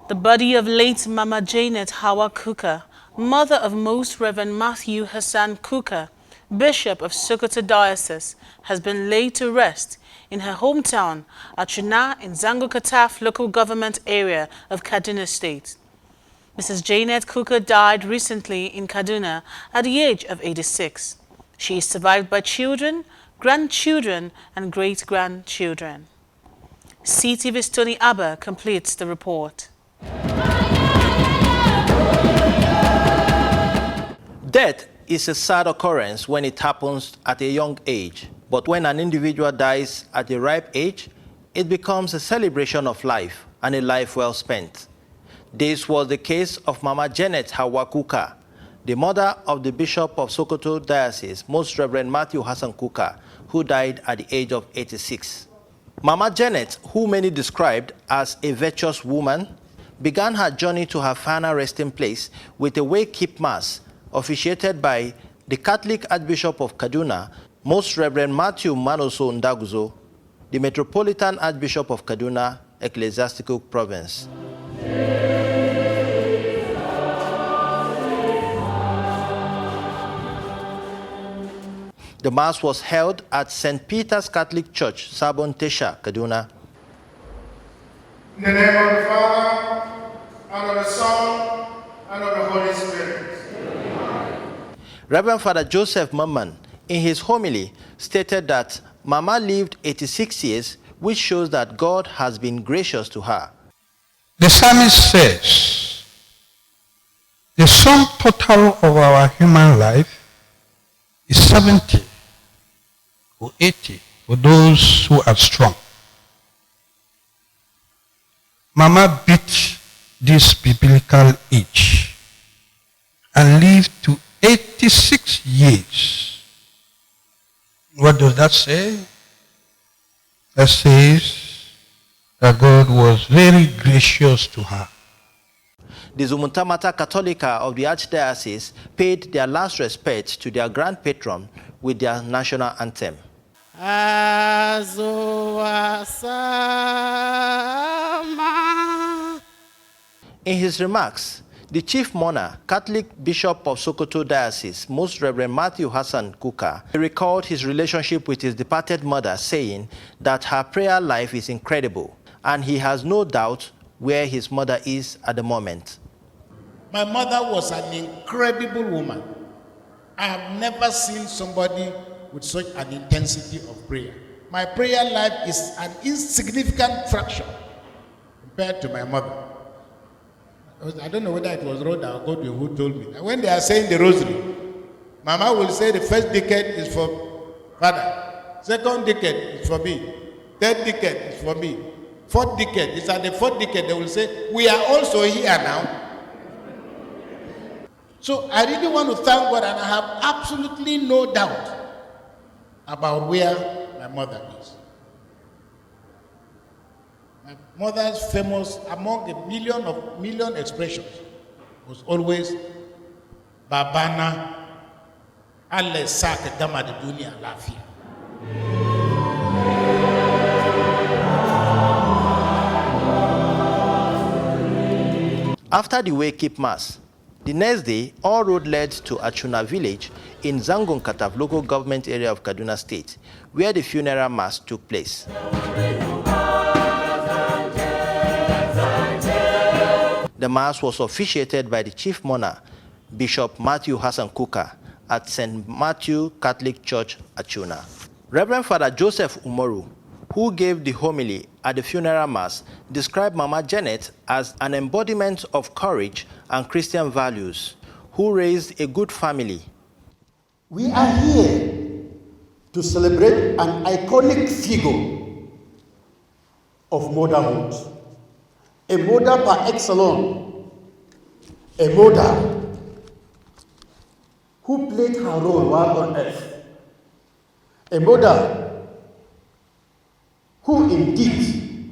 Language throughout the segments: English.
The body of late Mama Janet Hawa Kukah, mother of Most Reverend Matthew Hassan Kukah, Bishop of Sokoto Diocese, has been laid to rest in her hometown, Achuna in Zango Kataf local government area of Kaduna State. Mrs. Janet Kukah died recently in Kaduna at the age of 86. She is survived by children, grandchildren, and great-grandchildren. CTV's Tony Abba completes the report. Death is a sad occurrence when it happens at a young age, but when an individual dies at a ripe age, it becomes a celebration of life and a life well spent. This was the case of Mama Janet Hawa Kukah, the mother of the Bishop of Sokoto Diocese, Most Reverend Matthew Hassan Kukah, who died at the age of 86. Mama Janet, who many described as a virtuous woman, began her journey to her final resting place with a wake-keep mass officiated by the Catholic Archbishop of Kaduna, Most Reverend Matthew Manoso Ndaguzo, the Metropolitan Archbishop of Kaduna Ecclesiastical Province. The mass was held at St. Peter's Catholic Church, Sabon Tesha, Kaduna. In the name of the Father, and of the Son, and of the Holy Spirit. Reverend Father Joseph Mamman, in his homily, stated that Mama lived 86 years, which shows that God has been gracious to her. The psalmist says, the sum total of our human life is 70 or 80 for those who are strong. Mama beat this biblical age and lived to 86 years. What does that say? That says that God was very gracious to her. The Zumuntamata Catholica of the Archdiocese paid their last respects to their grand patron with their national anthem. In his remarks, the chief mourner, Catholic Bishop of Sokoto Diocese, Most Reverend Matthew Hassan Kukah, recalled his relationship with his departed mother, saying that her prayer life is incredible, and he has no doubt where his mother is at the moment. My mother was an incredible woman. I have never seen somebody with such an intensity of prayer. My prayer life is an insignificant fraction compared to my mother. I don't know whether it was Rhoda or Godwin who told me. When they are saying the rosary, Mama will say the first decade is for Father, second decade is for me, third decade is for me, fourth decade is at the fourth decade. They will say, we are also here now. So I really want to thank God, and I have absolutely no doubt about where my mother is. My mother's famous, among a million expressions, was always Babana alle sake gama da duniya lafiya. After the wake-keep mass, the next day, all road led to Achuna village in Zangon Kataf local government area of Kaduna State, where the funeral mass took place. The mass was officiated by the chief mourner, Bishop Matthew Hassan Kukah, at St. Matthew Catholic Church, Achuna. Reverend Father Joseph Umoru, who gave the homily at the funeral mass, described Mama Janet as an embodiment of courage and Christian values, who raised a good family. We are here to celebrate an iconic figure of motherhood, a mother par excellence, a mother who played her role while on earth, a mother who indeed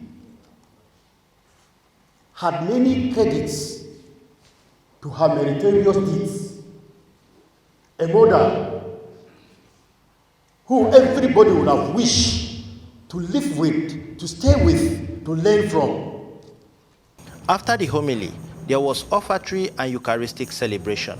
had many credits to her meritorious deeds, a mother who everybody would have wished to live with, to stay with, to learn from. After the homily, there was offertory and Eucharistic celebration.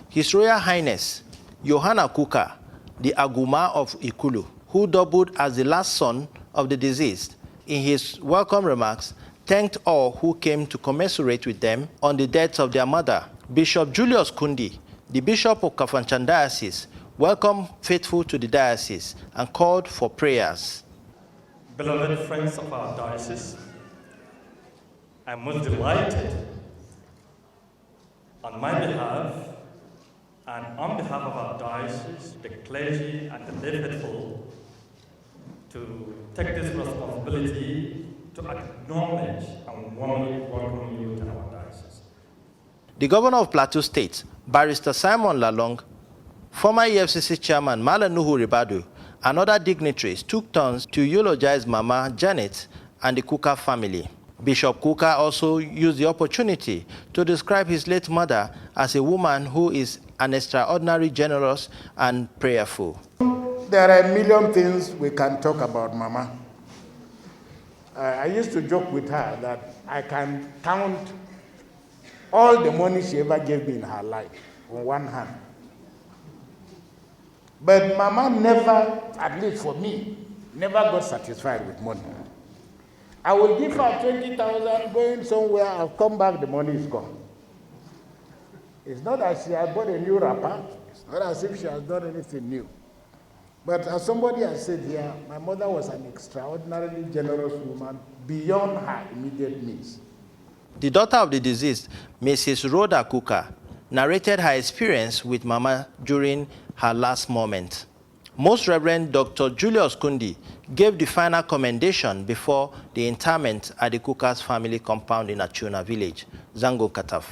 His Royal Highness Johanna Kukah, the Aguma of Ikulu, who doubled as the last son of the deceased, in his welcome remarks, thanked all who came to commiserate with them on the death of their mother. Bishop Julius Kundi, the Bishop of Kafanchan Diocese, welcomed faithful to the diocese and called for prayers. Beloved friends of our diocese, I'm most delighted on my behalf and on behalf of our diocese, the clergy and the lay faithful, to take this responsibility to acknowledge and warmly welcome you to our diocese. The Governor of Plateau State, Barrister Simon Lalong, former EFCC Chairman Malam Nuhu Ribadu, and other dignitaries took turns to eulogize Mama Janet and the Kukah family. Bishop Kukah also used the opportunity to describe his late mother as a woman who is an extraordinary generous and prayerful. There are a million things we can talk about Mama. I used to joke with her that I can count all the money she ever gave me in her life on one hand. But Mama never, at least for me, never got satisfied with money. I will give her 20,000 going somewhere, I'll come back, the money is gone. It's not as she has bought a new wrapper, it's not as if she has done anything new. But as somebody has said here, my mother was an extraordinarily generous woman beyond her immediate needs. The daughter of the deceased, Mrs. Rhoda Kukah, narrated her experience with Mama during her last moment. Most Reverend Dr. Julius Kundi gave the final commendation before the interment at the Kukah's family compound in Achuna village, Zango Kataf.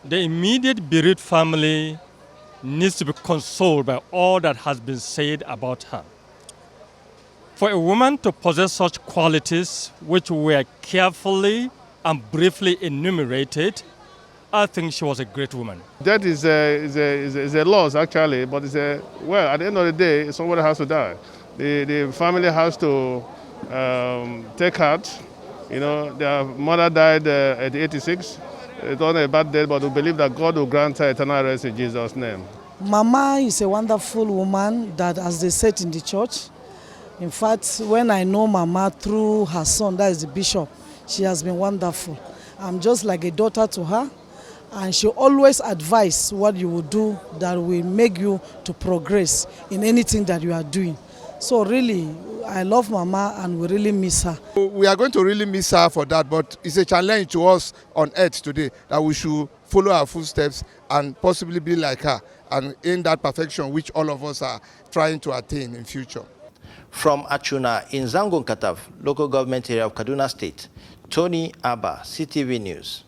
The immediate bereaved family needs to be consoled by all that has been said about her. For a woman to possess such qualities which were carefully and briefly enumerated, I think she was a great woman. Death is a loss, actually, but well, at the end of the day, somebody has to die. The family has to take heart. You know, their mother died at 86. It wasn't a bad death, but we believe that God will grant her eternal rest in Jesus' name. Mama is a wonderful woman that, as they said in the church, in fact, when I know Mama through her son, that is the bishop, she has been wonderful. I'm just like a daughter to her, and she always advises what you will do that will make you to progress in anything that you are doing. So really, I love Mama and we really miss her. We are going to really miss her for that, but it's a challenge to us on earth today that we should follow her footsteps and possibly be like her and in that perfection which all of us are trying to attain in future. From Achuna in Zango Kataf, local government area of Kaduna State, Tony Abba, CTV News.